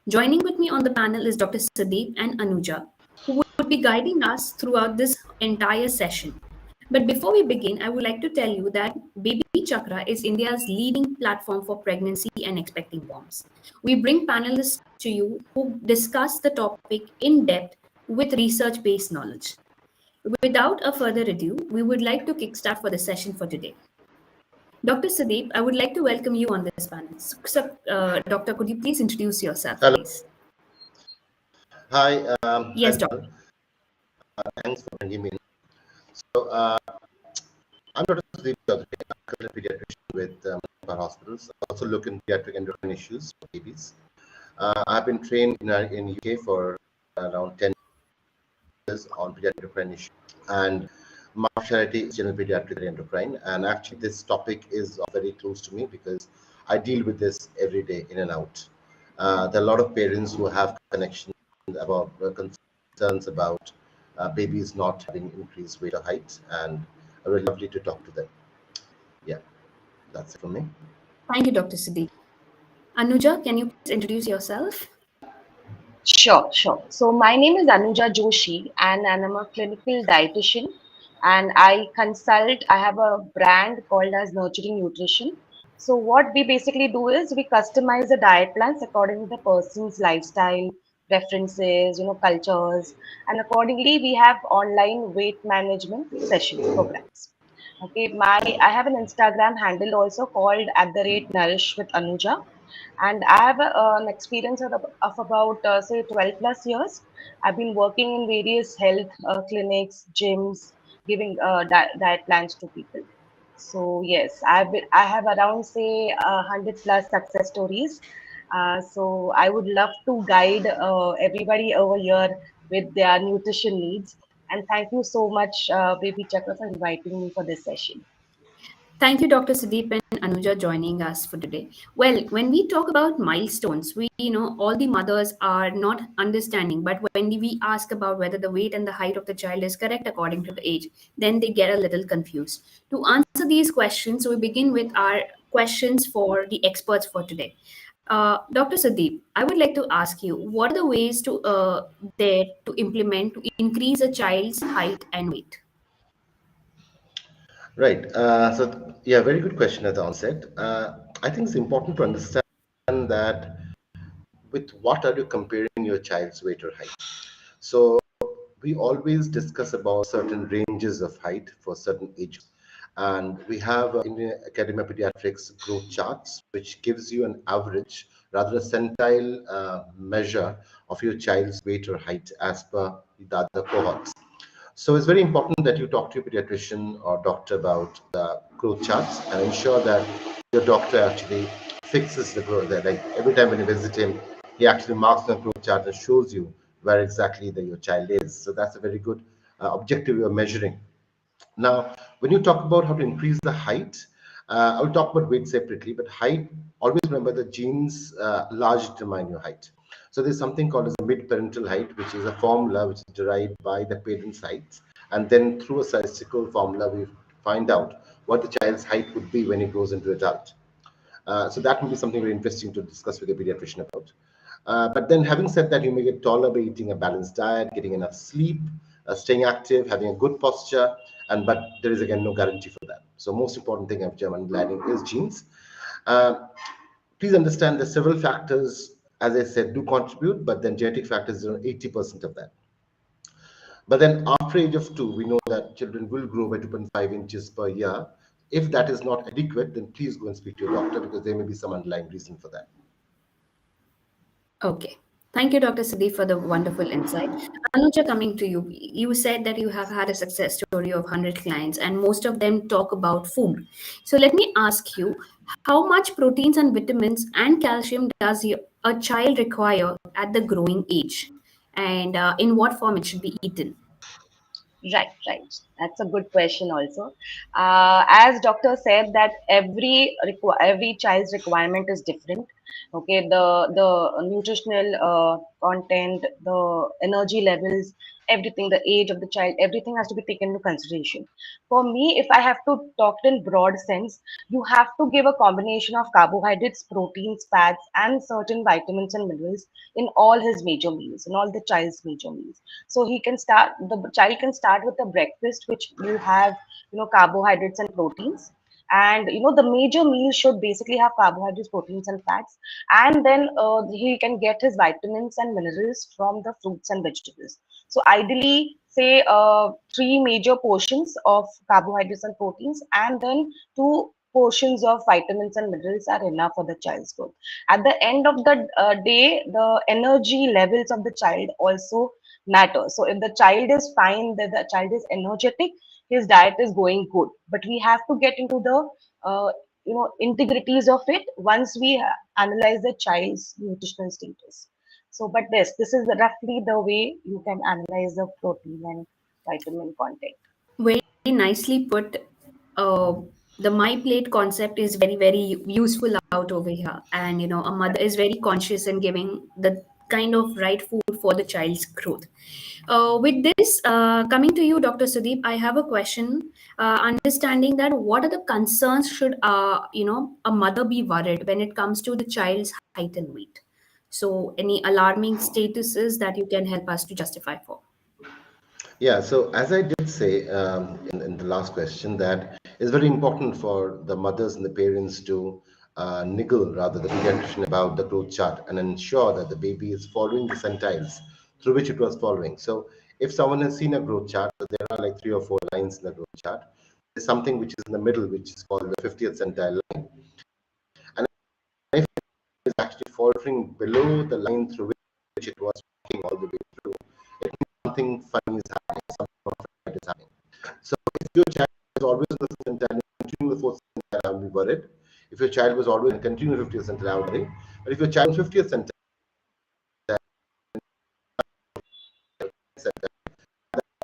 Joining with me on the panel is Dr. Sudip and Anuja, who would be guiding us throughout this entire session. But before we begin, I would like to tell you that BabyChakra is India's leading platform for pregnancy and expecting moms. We bring panelists to you who discuss the topic in depth with research based knowledge. Without a further ado, we would like to kickstart for the session for today. Dr. Sudip, I would like to welcome you on this panel. Doctor, could you please introduce yourself, Hello. please? Hi. Yes, doctor. Thanks for bringing me in. So, I'm Dr. Sudip Chowdhary. I'm currently a pediatrician with our hospitals. I also look in pediatric endocrine issues for babies. I've been trained in UK for around 10 years on pediatric endocrine issues, and my specialty is general pediatric endocrine. And actually, this topic is very close to me because I deal with this every day in and out. There are a lot of parents who have connections about concerns about babies not having increased weight or height, and it's really lovely to talk to them. Yeah, that's it for me. Thank you, Dr. Sudip. Anuja, can you please introduce yourself? Sure. So my name is Anuja Joshi and I'm a clinical dietitian and I consult, I have a brand called as Nurturing Nutrition. So what we basically do is we customize the diet plans according to the person's lifestyle, preferences, cultures, and accordingly we have online weight management session programs. Okay, I have an Instagram handle also called @Nourish with Anuja, and I have an experience of about say 12 plus years. I've been working in various health clinics, gyms, giving diet plans to people. So yes, I have around say 100 plus success stories. So I would love to guide everybody over here with their nutrition needs. And thank you so much, Baby Chakra, for inviting me for this session. Thank you, Dr. Sudeep and Anuja, joining us for today. Well, when we talk about milestones, all the mothers are not understanding, but when we ask about whether the weight and the height of the child is correct according to the age, then they get a little confused. To answer these questions, we begin with our questions for the experts for today. Dr. Sudeep, I would like to ask you, what are the ways to implement to increase a child's height and weight? Right. Very good question at the onset. I think it's important to understand that with what are you comparing your child's weight or height. So we always discuss about certain ranges of height for certain ages. And we have in the Academy of Pediatrics growth charts, which gives you an average, rather a centile measure of your child's weight or height as per the other cohorts. So it's very important that you talk to your pediatrician or doctor about the growth charts and ensure that your doctor actually fixes the growth there. Like every time when you visit him, he actually marks the growth chart and shows you where exactly your child is. So that's a very good objective you're measuring. Now, when you talk about how to increase the height, I will talk about weight separately, but height, always remember the genes largely determine your height. So there's something called as a mid-parental height, which is a formula which is derived by the parent's height. And then through a statistical formula, we find out what the child's height would be when he grows into adult. So that will be something very interesting to discuss with a pediatrician about. But then having said that, you may get taller by eating a balanced diet, getting enough sleep, staying active, having a good posture, but there is again no guarantee for that. So most important thing of German learning is genes. Uh, Please understand that several factors, as I said, do contribute, but then genetic factors is around 80% of that. But then after age of 2, we know that children will grow by 2.5 inches per year. If that is not adequate, then please go and speak to your doctor because there may be some underlying reason for that. Okay. Thank you, Dr. Sudhi, for the wonderful insight. Anuja, coming to you, you said that you have had a success story of 100 clients, and most of them talk about food. So let me ask you, how much proteins and vitamins and calcium does a child require at the growing age? And in what form it should be eaten? Right. That's a good question also. As doctor said that every child's requirement is different. Okay, the nutritional content, the energy levels, everything, the age of the child, everything has to be taken into consideration. For me, if I have to talk in broad sense, you have to give a combination of carbohydrates, proteins, fats, and certain vitamins and minerals in all his major meals, in all the child's major meals. So the child can start with a breakfast which will have, carbohydrates and proteins. And the major meal should basically have carbohydrates, proteins, and fats. And then he can get his vitamins and minerals from the fruits and vegetables. So ideally, say three major portions of carbohydrates and proteins, and then two portions of vitamins and minerals are enough for the child's growth. At the end of the day, the energy levels of the child also matter. So if the child is fine, that the child is energetic, his diet is going good. But we have to get into the integrities of it once we analyze the child's nutritional status. So, but this is roughly the way you can analyze the protein and vitamin content. Very nicely put. Uh, the my plate concept is very, very useful out over here. And, a mother is very conscious in giving the kind of right food for the child's growth. With this, coming to you, Dr. Sudip, I have a question. Understanding that what are the concerns should, a mother be worried when it comes to the child's height and weight? So, any alarming statuses that you can help us to justify for? Yeah, so as I did say in the last question, that it's very important for the mothers and the parents to niggle rather the pediatrician about the growth chart and ensure that the baby is following the centiles through which it was following. So if someone has seen a growth chart, there are like 3 or 4 lines in the growth chart. There's something which is in the middle, which is called the 50th centile line. And if it is actually faltering below the line through which it was walking all the way through, it means something funny is happening, something not right is happening. So if your child is always in the centile and continuing the fourth centile, I will be worried. If your child was always in continuing 50th centile, I would worry. But if your child is 50th centile,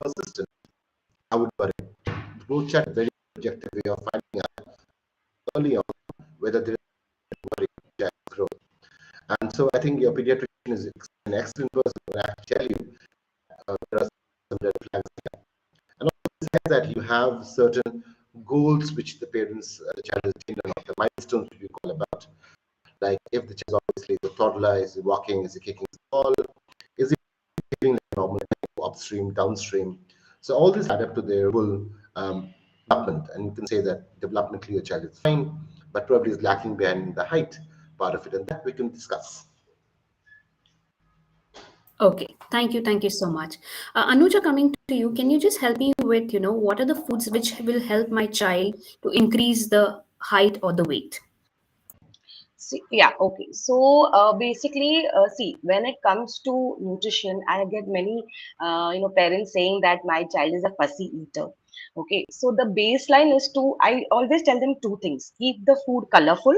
persistent, I would worry. The growth chart is a very objective way of finding out early on whether there is worry child growth. And so I think your pediatrician is an excellent person when I tell you there are some red flags here. And also besides that, you have certain goals which the parents, the child has attained or not, the milestones which we call about. Like if the child is obviously the toddler, is he walking, is he kicking his ball, is he giving like normal upstream, downstream. So all this add up to their full development. And you can say that developmentally your child is fine, but probably is lacking behind the height part of it. And that we can discuss. Okay, thank you so much. Anuja, coming to you, can you just help me with, what are the foods which will help my child to increase the height or the weight? See, yeah, okay. So basically, see, when it comes to nutrition, I get many, parents saying that my child is a fussy eater. Okay, so the baseline is I always tell them two things: keep the food colorful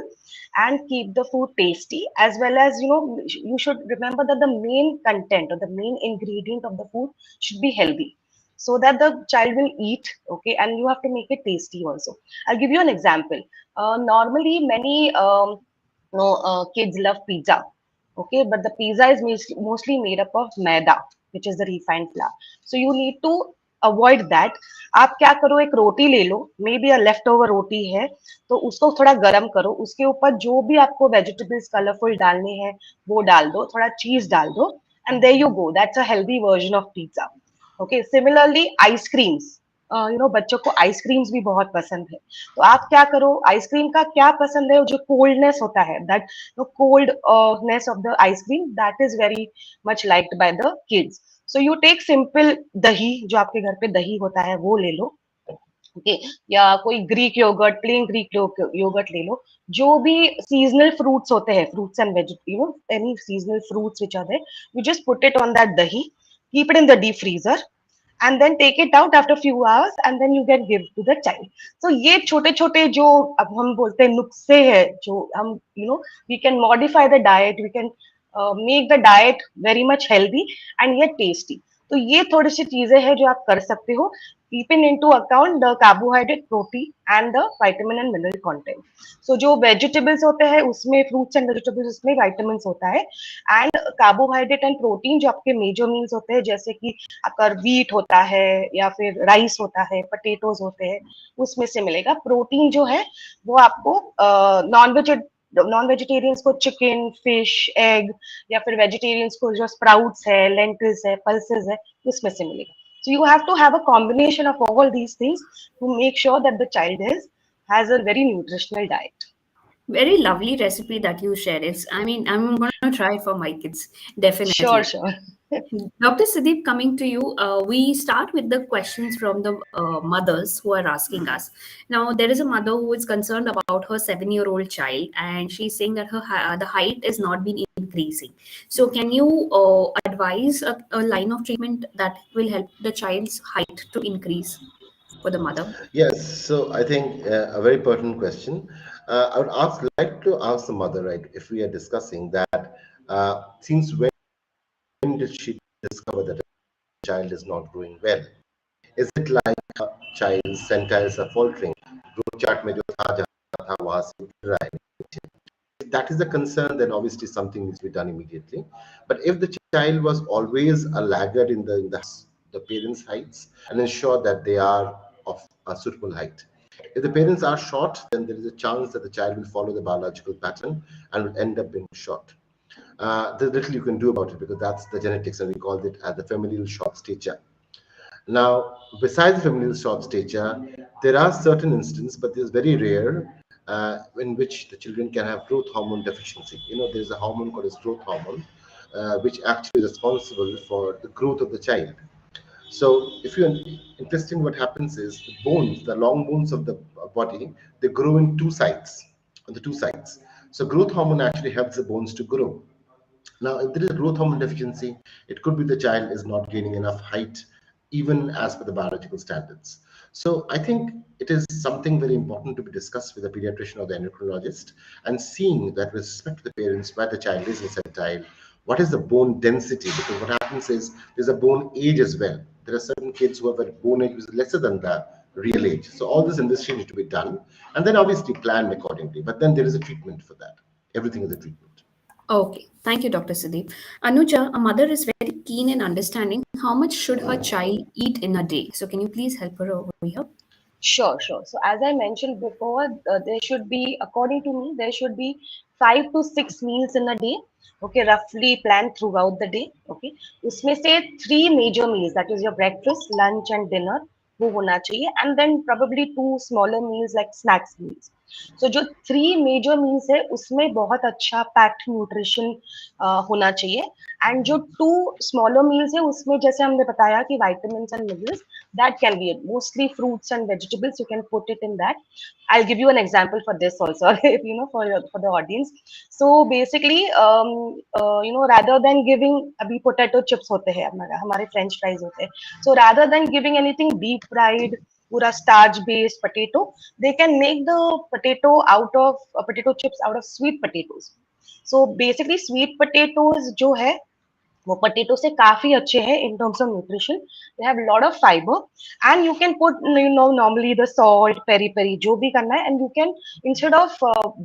and keep the food tasty, as well as, you should remember that the main content or the main ingredient of the food should be healthy, so that the child will eat. Okay, and you have to make it tasty also. I'll give you an example. Normally, many kids love pizza. Okay, but the pizza is mostly made up of maida, which is the refined flour. So you need to avoid that. आप क्या करो, एक रोटी ले लो, maybe a leftover रोटी है, तो उसको थोड़ा गर्म करो, उसके ऊपर जो भी आपको वेजिटेबल्स कलरफुल डालने हैं वो डाल दो, थोड़ा चीज डाल दो, and there you go, that's a healthy version of pizza. Okay, similarly ice creams, बच्चों को आइसक्रीम्स भी बहुत पसंद है, तो आप क्या करो, आइसक्रीम का क्या पसंद है, जो कोल्डनेस होता है, that coldness of the ice cream, that is very much liked by the kids. So you take simple dahi, जो आपके घर पे दही होता है वो ले लो. ओके, या कोई Greek yogurt, plain Greek yogurt ले लो. जो भी सीजनल फ्रूट्स होते हैं, fruits and vegetable, any seasonal fruits which are there, you just put it on that dahi, keep it in the deep freezer, and then take it out after few hours, and then you can give to the child. So ये छोटे छोटे जो अब हम बोलते हैं नुस्खे हैं, जो हम we can modify the diet, we can make the diet very much healthy and yet tasty. तो ये थोड़ी सी चीजें हैं जो आप कर सकते हो. keeping into account the carbohydrate, protein and the vitamin and mineral content. So जो vegetables होते हैं उसमें fruits and vegetables उसमें vitamins होता है, and carbohydrate and protein जो आपके major meals होते हैं जैसे कि आपका wheat होता है या फिर rice होता है, potatoes होते हैं, उसमें से मिलेगा. Protein जो है वो आपको नॉन वेजिटेरियंस को चिकन, फिश, एग या फिर वेजिटेरियंस को जो स्प्राउट्स है, लेंटिल्स है, पल्सेस है, उसमें से मिलेगा. So you have to have a combination of all these things to make sure that the child has a very nutritional diet. Very lovely recipe that you shared. I'm going to try for my kids, Sure, definitely. sure. Dr. Sudip, coming to you, we start with the questions from the mothers who are asking us. Now, there is a mother who is concerned about her 7-year-old child, and she's saying that the height is not been increasing. So, can you advise a line of treatment that will help the child's height to increase for the mother? Yes, so I think a very pertinent question. I would like to ask the mother, right, if we are discussing that, since when did she discover that a child is not growing well? Is it like a child's centiles are faltering? Growth chart में जो था जहाँ था वहाँ से गिर रहा है. If that is the concern, then obviously something needs to be done immediately. But if the child was always a laggard in the parents' heights, and ensure that they are of a suitable height. If the parents are short, then there is a chance that the child will follow the biological pattern and will end up being short. There's little you can do about it because that's the genetics, and we call it as the familial short stature. Now, besides familial short stature, there are certain instances, but it's very rare, in which the children can have growth hormone deficiency. There's a hormone called as growth hormone, which actually is responsible for the growth of the child. So, if you're interested, what happens is the bones, the long bones of the body, they grow in two sides, on the two sides. So, growth hormone actually helps the bones to grow. Now, if there is a growth hormone deficiency, it could be the child is not gaining enough height, even as per the biological standards. So, I think it is something very important to be discussed with the pediatrician or the endocrinologist, and seeing that with respect to the parents where the child is infantile, what is the bone density? Because what happens is there's a bone age as well. There are certain kids who have a bone age which is lesser than the real age. So, all this industry needs to be done, and then obviously planned accordingly. But then there is a treatment for that. Everything is a treatment. Okay, thank you, Dr. Sudip. Anuja, a mother is very keen in understanding how much should her child eat in a day. So can you please help her over here? Sure, sure. So as I mentioned before, there should be, according to me, there should be 5 to 6 meals in a day. Okay, roughly planned throughout the day. Okay, उसमें से 3 major meals, that is your breakfast, lunch, and dinner, वो होना चाहिए, and then probably 2 smaller meals like snacks meals. So जो 3 major meals है उसमें बहुत अच्छा packed nutrition होना चाहिए, and जो 2 smaller meals है उसमें जैसे हमने बताया कि vitamins and minerals, that can be it. Mostly fruits and vegetables, you can put it in that. I'll give you an example for this also, for the audience. So basically, rather than giving, अभी potato chips होते हैं हमारे French fries होते हैं. So rather than giving anything deep fried, पूरा starch based potato, they can make the potato chips out of sweet potatoes. So basically, sweet potatoes जो है वो पोटैटो से काफी अच्छे हैं in terms of nutrition. They have a lot of fiber, and you can put normally the salt, peri peri, जो भी करना है, and you can, instead of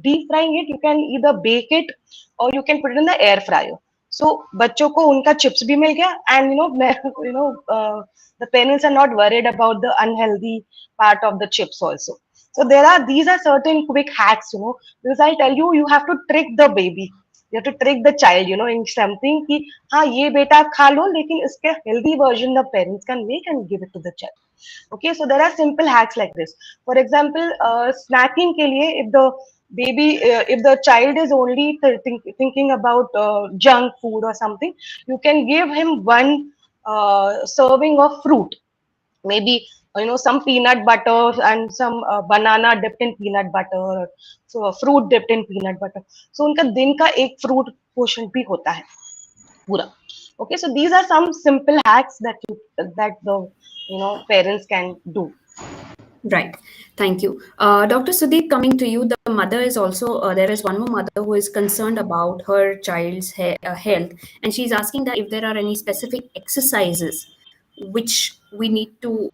deep frying it, you can either bake it or you can put it in the air fryer. So बच्चों को उनका chips भी मिल गया, and the parents are not worried about the unhealthy part of the chips also. So these are certain quick hacks, because I tell you, you have to trick the baby. You have to trick the child, in something कि हाँ ये बेटा आप खा लो, लेकिन इसके healthy version the parents can make and give it to the child. Okay, so there are simple hacks like this. For example, snacking के लिए, if the child is only thinking about junk food or something, you can give him one serving of fruit. Maybe some peanut butter and some banana dipped in peanut butter, so fruit dipped in peanut butter. So उनका दिन का एक fruit portion भी होता है पूरा. Okay, so these are some simple hacks that the parents can do. Right. Thank you. Dr. Sudip, coming to you, the mother is also, there is one more mother who is concerned about her child's health, and she's asking that if there are any specific exercises which we need to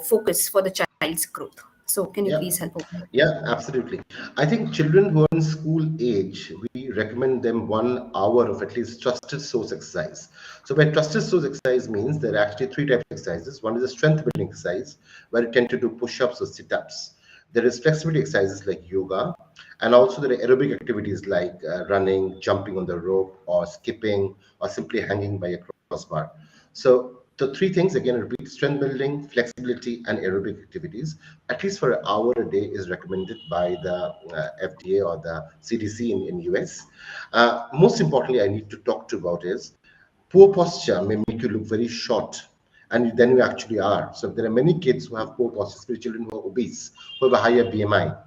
focus for the child's growth? So can you Yeah. please help out? Yeah, absolutely. I think children who are in school age, we recommend them 1 hour of at least trusted source exercise. So by trusted source exercise means there are actually three types of exercises. One is a strength building exercise, where you tend to do push-ups or sit-ups. There is flexibility exercises like yoga, and also there are aerobic activities like running, jumping on the rope, or skipping, or simply hanging by a crossbar. So the three things again repeat: strength building, flexibility, and aerobic activities. At least for an hour a day is recommended by the FDA or the CDC in US. Most importantly, I need to talk to about is poor posture may make you look very short, and then you actually are. So there are many kids who have poor posture, especially children who are obese, who have a higher BMI.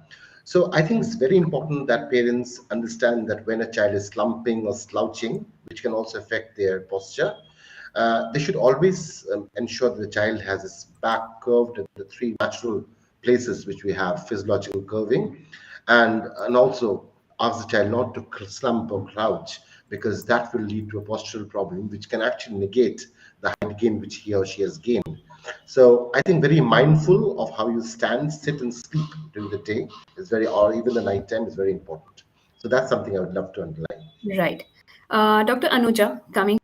So I think it's very important that parents understand that when a child is slumping or slouching, which can also affect their posture, they should always ensure that the child has its back curved at the three natural places which we have physiological curving, and also ask the child not to slump or crouch, because that will lead to a postural problem which can actually negate the height gain which he or she has gained. So I think very mindful of how you stand, sit, and sleep during the day is very, or even the night time is very important. So that's something I would love to underline. Right. Dr. Anuja, coming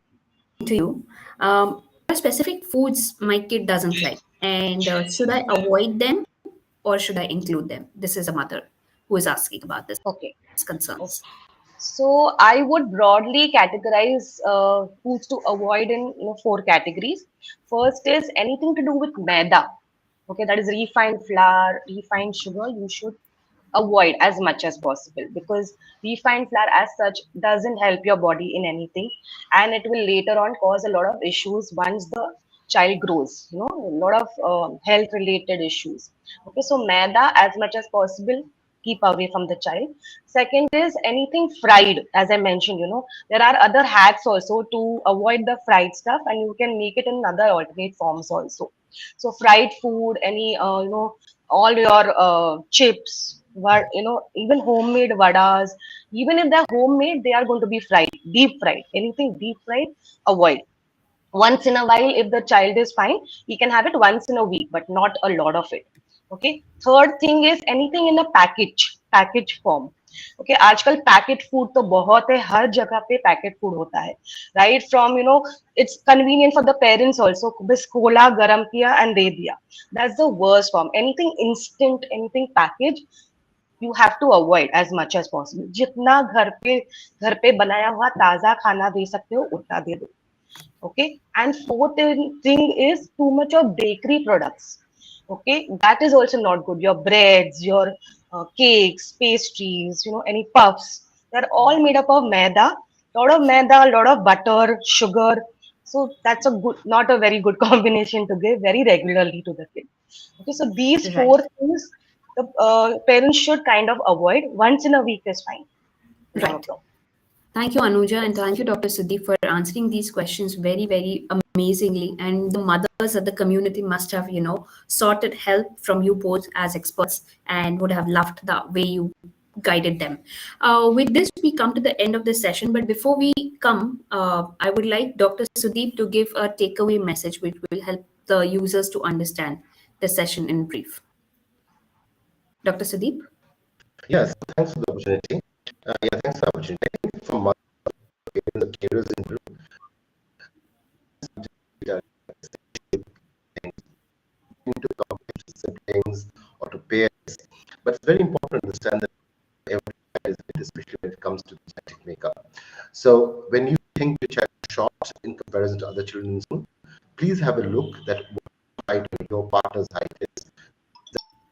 to you, what are specific foods my kid doesn't like? And should I avoid them or should I include them? This is a mother who is asking about this Okay. concerns. Okay. So I would broadly categorize foods to avoid in four categories. First is anything to do with maida. Okay, that is refined flour, refined sugar. You should avoid as much as possible, because refined flour as such doesn't help your body in anything, and it will later on cause a lot of issues once the child grows. A lot of health related issues. Okay, so maida as much as possible, keep away from the child. Second is anything fried. As I mentioned, there are other hacks also to avoid the fried stuff, and you can make it in other alternate forms also. So fried food, any all your chips, even homemade vadas, even if they're homemade, they are going to be fried, deep fried. Anything deep fried, avoid. Once in a while, if the child is fine, he can have it once in a week, but not a lot of it. Okay. Third thing is anything in a package form. Okay, आजकल packet food तो बहुत है, हर जगह पे packet food होता है, right from it's convenient for the parents also, बस Cola गरम किया and दे दिया. That's the worst form. Anything instant, anything package, you have to avoid as much as possible. जितना घर पे बनाया हुआ ताजा खाना दे सकते हो उतना दे दो. Okay, and fourth thing is too much of bakery products. Okay, that is also not good. Your breads, your cakes, pastries, any puffs, they're all made up of maida. Lot of butter, sugar. So that's not a very good combination to give very regularly to the kid. Okay, so these Right. four things the parents should kind of avoid. Once in a week is fine, not a Right. problem. Thank you, Anuja, and Yes. thank you, Dr. Sudip, for answering these questions very, very amazingly. And the mothers of the community must have, sorted help from you both as experts and would have loved the way you guided them. With this, we come to the end of the session. But before we come, I would like Dr. Sudip to give a takeaway message which will help the users to understand the session in brief. Dr. Sudip? Yes, thanks for the opportunity. Yeah, thanks for the opportunity. I think from the carers in group, to complex siblings or to parents, but it's very important to understand that every child is different, especially when it comes to genetic makeup. So when you think your child is short in comparison to other children in school, please have a look that what height your partner's height is.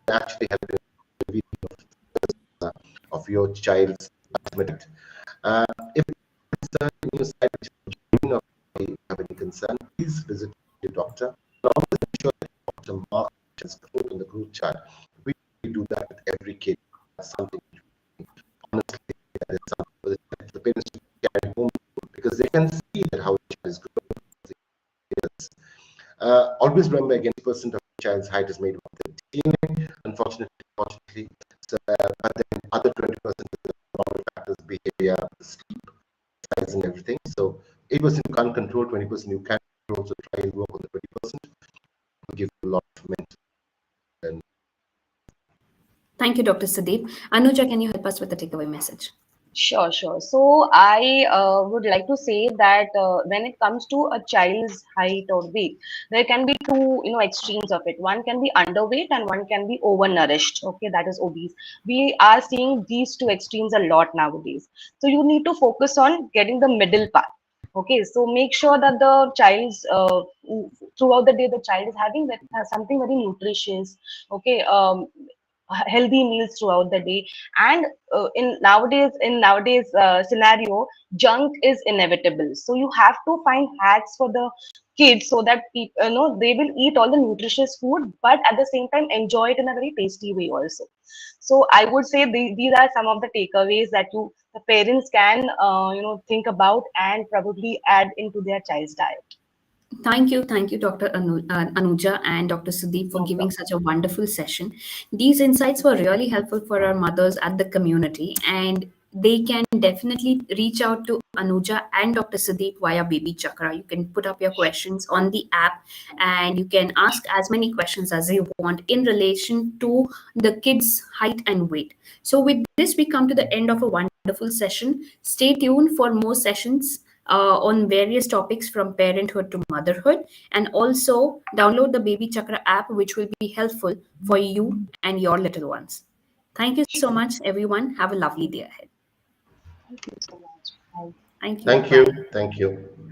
That actually help you in the of your child's ultimate. If concern in your side or you have any concern, please visit your doctor. And always ensure that Dr. Mark is growth in the group chat. We do that with every kid. That's something honestly that is something for the parents to carry home, because they can see that how the child is growing. Always remember again, percent of the child's height is made up of the DNA, unfortunately. So, but then other 20% is the normal factors, behavior, sleep, size, and everything. So 8% you can't control, 20% you can control. So try and work on the 20%. lot of mental and Thank you, Dr. Sudip. Anuja, can you help us with the takeaway message? Sure, sure. So I would like to say that when it comes to a child's height or weight, there can be two, extremes of it. One can be underweight and one can be overnourished. Okay, that is obese. We are seeing these two extremes a lot nowadays. So you need to focus on getting the middle path. Okay, so make sure that the child's throughout the day the child is having that something very nutritious. Okay, healthy meals throughout the day, and in nowadays scenario, junk is inevitable, so you have to find hacks for the kids so that people, they will eat all the nutritious food but at the same time enjoy it in a very tasty way also. So I would say these are some of the takeaways that the parents can think about and probably add into their child's diet. Thank you, Dr. Anuja and Dr. Sudeep, for No giving problem. such a wonderful session. These insights were really helpful for our mothers at the community, and they can definitely reach out to Anuja and Dr. Sudeep via Baby Chakra. You can put up your questions on the app, and you can ask as many questions as you want in relation to the kids' height and weight. So, with this, we come to the end of a wonderful session. Stay tuned for more sessions on various topics from parenthood to motherhood, and also download the Baby Chakra app, which will be helpful for you and your little ones. Thank you so Sure. much, everyone. Have a lovely day ahead. Thank you so much. Bye. Thank you. thank you, Bye. thank you.